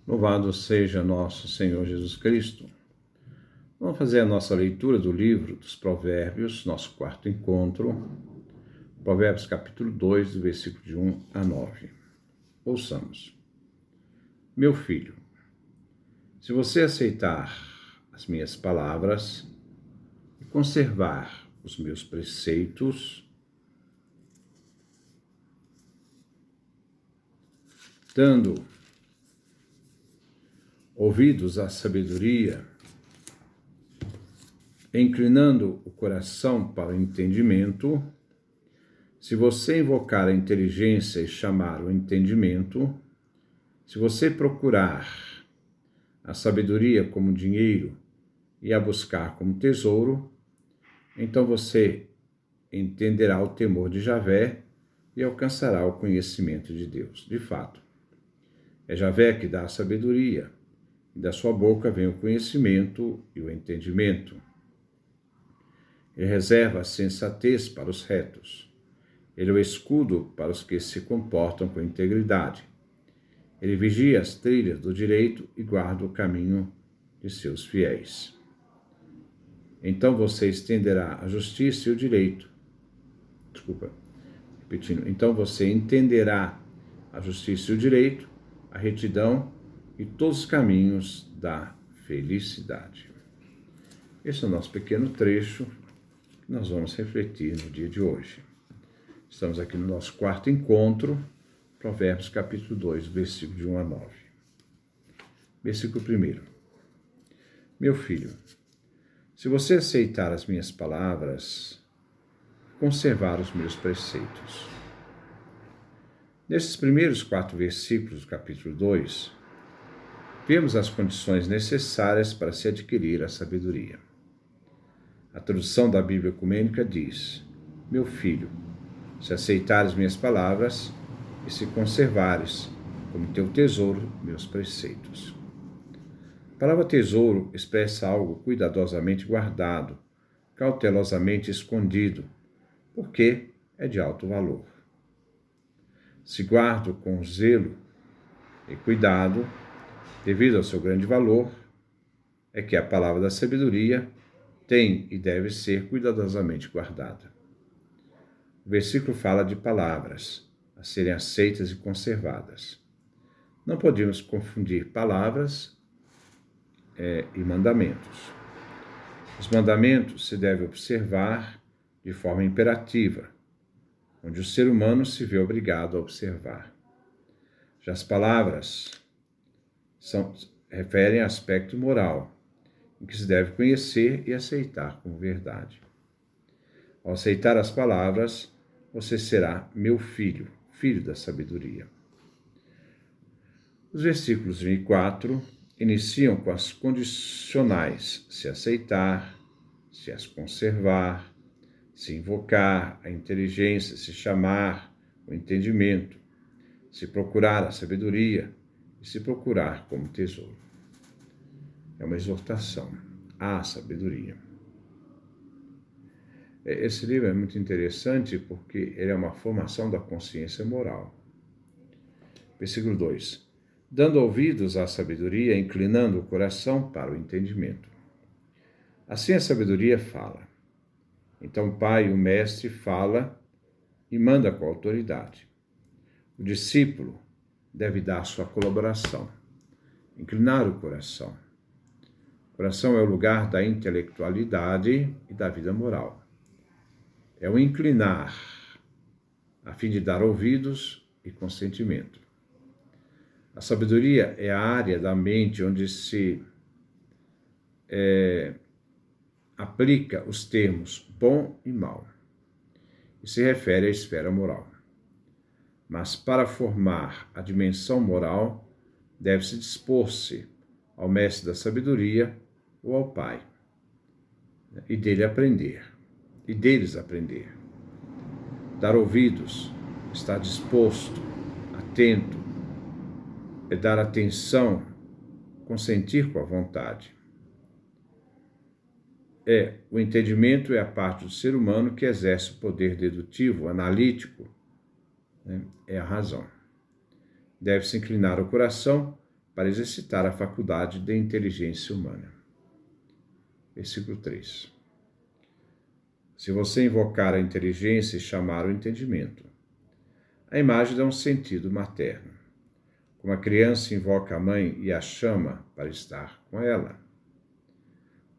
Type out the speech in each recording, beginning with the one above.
Louvado seja nosso Senhor Jesus Cristo. Vamos fazer a nossa leitura do livro dos Provérbios, nosso quarto encontro. Provérbios capítulo 2, do versículo de 1 a 9. Ouçamos. Meu filho, se você aceitar as minhas palavras e conservar os meus preceitos, dando ouvidos à sabedoria, inclinando o coração para o entendimento, se você invocar a inteligência e chamar o entendimento, se você procurar a sabedoria como dinheiro e a buscar como tesouro, então você entenderá o temor de Javé e alcançará o conhecimento de Deus. De fato, é Javé que dá a sabedoria, e da sua boca vem o conhecimento e o entendimento. Ele reserva a sensatez para os retos. Ele é o escudo para os que se comportam com integridade. Ele vigia as trilhas do direito e guarda o caminho de seus fiéis. Então você estenderá a justiça e o direito. Então você entenderá a justiça e o direito, a retidão e todos os caminhos da felicidade. Esse é o nosso pequeno trecho que nós vamos refletir no dia de hoje. Estamos aqui no nosso quarto encontro, Provérbios capítulo 2, versículo de 1 a 9. Versículo 1. Meu filho, se você aceitar as minhas palavras, conservar os meus preceitos. Nesses primeiros 4 versículos do capítulo 2, vemos as condições necessárias para se adquirir a sabedoria. A tradução da Bíblia Ecumênica diz: meu filho, se aceitares minhas palavras e se conservares como teu tesouro meus preceitos. A palavra tesouro expressa algo cuidadosamente guardado, cautelosamente escondido, porque é de alto valor. Se guardo com zelo e cuidado, devido ao seu grande valor, é que a palavra da sabedoria tem e deve ser cuidadosamente guardada. O versículo fala de palavras a serem aceitas e conservadas. Não podemos confundir palavras e mandamentos. Os mandamentos se devem observar de forma imperativa, onde o ser humano se vê obrigado a observar. Já as palavras referem a aspecto moral, em que se deve conhecer e aceitar como verdade. Ao aceitar as palavras, você será meu filho, filho da sabedoria. Os versículos 1 e 4 iniciam com as condicionais: se aceitar, se as conservar, se invocar a inteligência, se chamar o entendimento, se procurar a sabedoria e se procurar como tesouro. É uma exortação à sabedoria. Esse livro é muito interessante porque ele é uma formação da consciência moral. Versículo 2. Dando ouvidos à sabedoria, inclinando o coração para o entendimento. Assim a sabedoria fala. Então o pai, o mestre, fala e manda com autoridade. O discípulo deve dar sua colaboração, inclinar o coração. O coração é o lugar da intelectualidade e da vida moral. É o inclinar, a fim de dar ouvidos e consentimento. A sabedoria é a área da mente onde se aplica os termos bom e mal, e se refere à esfera moral. Mas para formar a dimensão moral, deve-se dispor-se ao mestre da sabedoria ou ao pai, e deles aprender. Dar ouvidos, estar disposto, atento, é dar atenção, consentir com a vontade. O entendimento é a parte do ser humano que exerce o poder dedutivo, analítico, é a razão. Deve-se inclinar o coração para exercitar a faculdade de inteligência humana. Versículo 3. Se você invocar a inteligência e chamar o entendimento, a imagem dá um sentido materno, como a criança invoca a mãe e a chama para estar com ela.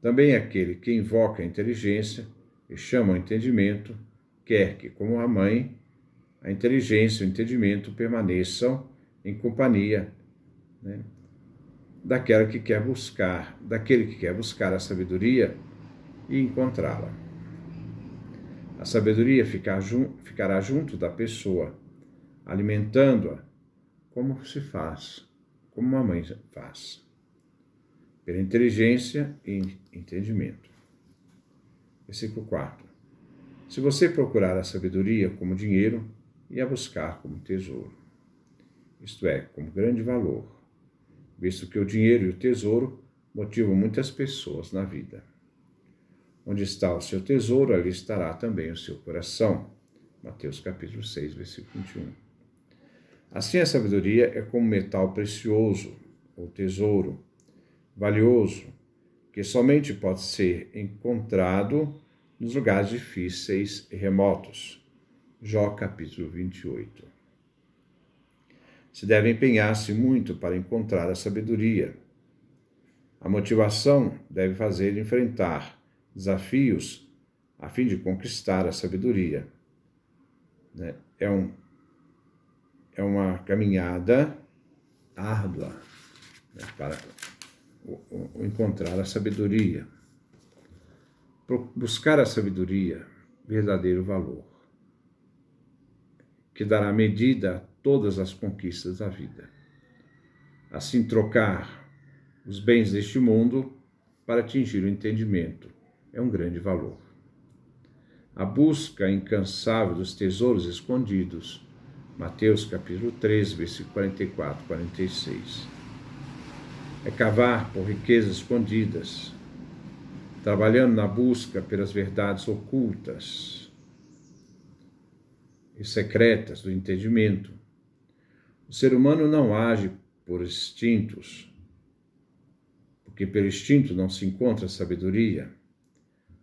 Também aquele que invoca a inteligência e chama o entendimento quer que, como a mãe, a inteligência e o entendimento permaneçam em companhia, daquele que quer buscar a sabedoria e encontrá-la. A sabedoria ficará junto da pessoa, alimentando-a como uma mãe faz, pela inteligência e entendimento. Versículo 4. Se você procurar a sabedoria como dinheiro e a buscar como tesouro, isto é, como grande valor, visto que o dinheiro e o tesouro motivam muitas pessoas na vida. Onde está o seu tesouro, ali estará também o seu coração. Mateus capítulo 6, versículo 21. Assim, a sabedoria é como metal precioso, ou tesouro, valioso, que somente pode ser encontrado nos lugares difíceis e remotos. Jó capítulo 28. Se deve empenhar-se muito para encontrar a sabedoria. A motivação deve fazer enfrentar desafios a fim de conquistar a sabedoria. É uma caminhada árdua para encontrar a sabedoria. Buscar a sabedoria, verdadeiro valor, que dará medida a todas as conquistas da vida. Assim, trocar os bens deste mundo para atingir o entendimento é um grande valor. A busca incansável dos tesouros escondidos, Mateus capítulo 13, versículo 44 e 46. É cavar por riquezas escondidas, trabalhando na busca pelas verdades ocultas e secretas do entendimento. O ser humano não age por instintos, porque pelo instinto não se encontra sabedoria.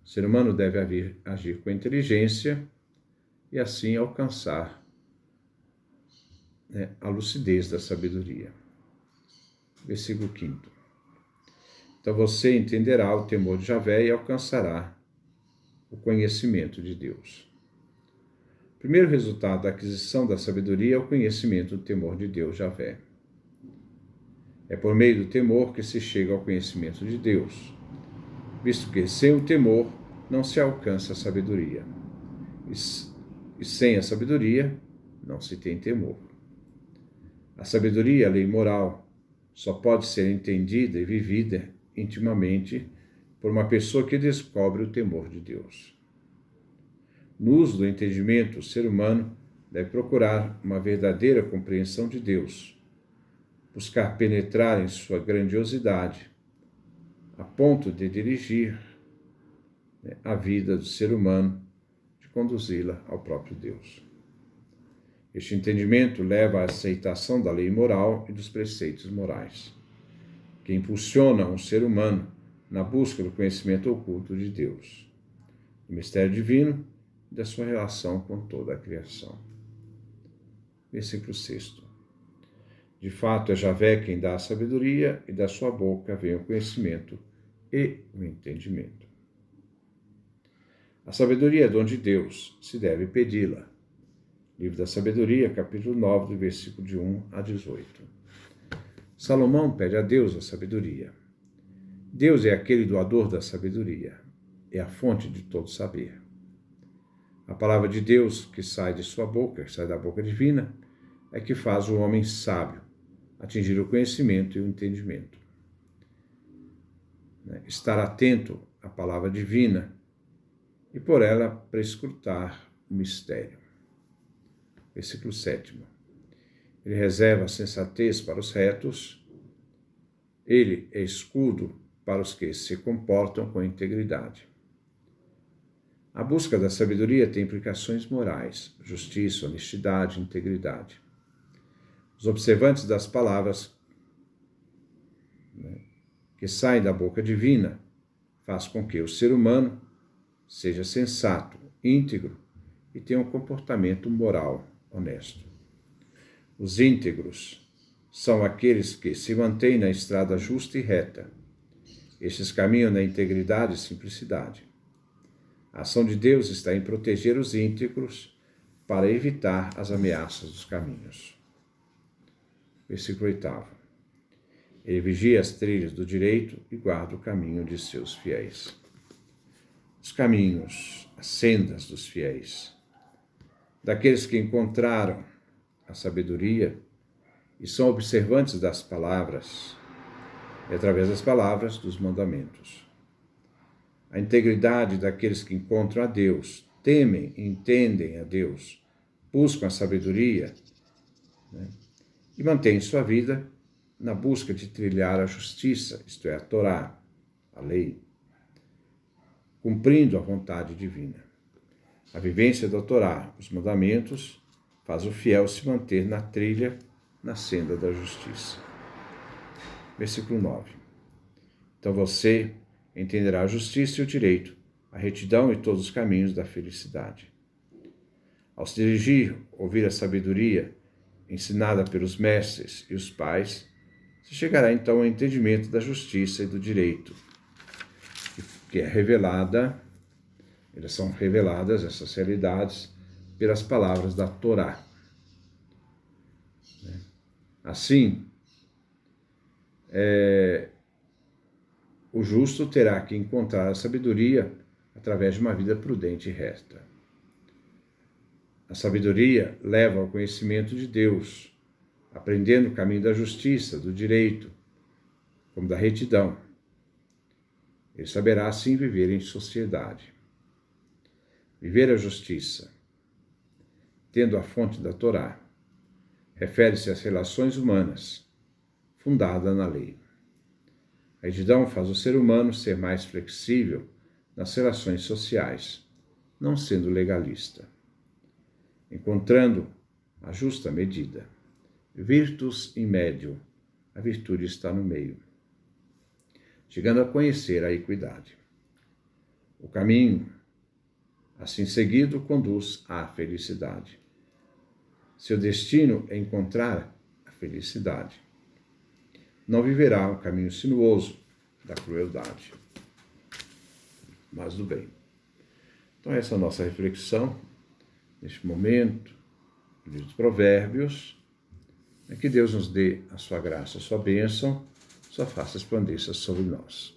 O ser humano deve agir com inteligência e assim alcançar a lucidez da sabedoria. Versículo 5. Então você entenderá o temor de Javé e alcançará o conhecimento de Deus. O primeiro resultado da aquisição da sabedoria é o conhecimento do temor de Deus, Javé. É por meio do temor que se chega ao conhecimento de Deus, visto que sem o temor não se alcança a sabedoria, e sem a sabedoria não se tem temor. A sabedoria, a lei moral, só pode ser entendida e vivida intimamente por uma pessoa que descobre o temor de Deus. No uso do entendimento, o ser humano deve procurar uma verdadeira compreensão de Deus, buscar penetrar em sua grandiosidade, a ponto de dirigir a vida do ser humano, de conduzi-la ao próprio Deus. Este entendimento leva à aceitação da lei moral e dos preceitos morais, que impulsionam o ser humano na busca do conhecimento oculto de Deus, do mistério divino e da sua relação com toda a criação. Versículo 6. De fato, é Javé quem dá a sabedoria, e da sua boca vem o conhecimento e o entendimento. A sabedoria é dom de Deus, se deve pedi-la. Livro da Sabedoria, capítulo 9, do versículo de 1 a 18. Salomão pede a Deus a sabedoria. Deus é aquele doador da sabedoria, é a fonte de todo saber. A palavra de Deus que sai de sua boca, que sai da boca divina, é que faz o homem sábio atingir o conhecimento e o entendimento. Estar atento à palavra divina e por ela prescrutar o mistério. Versículo 7. Ele reserva a sensatez para os retos, ele é escudo para os que se comportam com integridade. A busca da sabedoria tem implicações morais, justiça, honestidade, integridade. Os observantes das palavras que saem da boca divina faz com que o ser humano seja sensato, íntegro e tenha um comportamento moral honesto. Os íntegros são aqueles que se mantêm na estrada justa e reta. Estes caminham na integridade e simplicidade. A ação de Deus está em proteger os íntegros para evitar as ameaças dos caminhos. Versículo 8. Ele vigia as trilhas do direito e guarda o caminho de seus fiéis. Os caminhos, as sendas dos fiéis, daqueles que encontraram a sabedoria e são observantes das palavras, e através das palavras dos mandamentos. A integridade daqueles que encontram a Deus, temem e entendem a Deus, buscam a sabedoria, e mantêm sua vida na busca de trilhar a justiça, isto é, a Torá, a lei, cumprindo a vontade divina. A vivência da Torá, os mandamentos, faz o fiel se manter na trilha, na senda da justiça. Versículo 9. Então você entenderá a justiça e o direito, a retidão e todos os caminhos da felicidade. Ao se dirigir, ouvir a sabedoria, ensinada pelos mestres e os pais, se chegará então ao entendimento da justiça e do direito, que é revelada, elas são reveladas, essas realidades, pelas palavras da Torá. Assim, o justo terá que encontrar a sabedoria através de uma vida prudente e reta. A sabedoria leva ao conhecimento de Deus, aprendendo o caminho da justiça, do direito, como da retidão. Ele saberá assim viver em sociedade. Viver a justiça, tendo a fonte da Torá, refere-se às relações humanas, fundada na lei. A retidão faz o ser humano ser mais flexível nas relações sociais, não sendo legalista, encontrando a justa medida. Virtus in medio, a virtude está no meio, chegando a conhecer a equidade. O caminho, assim seguido, conduz à felicidade. Seu destino é encontrar a felicidade. Não viverá um caminho sinuoso da crueldade, mas do bem. Então essa é a nossa reflexão neste momento, no livro dos Provérbios. Que Deus nos dê a sua graça, a sua bênção, sua face resplandeça sobre nós.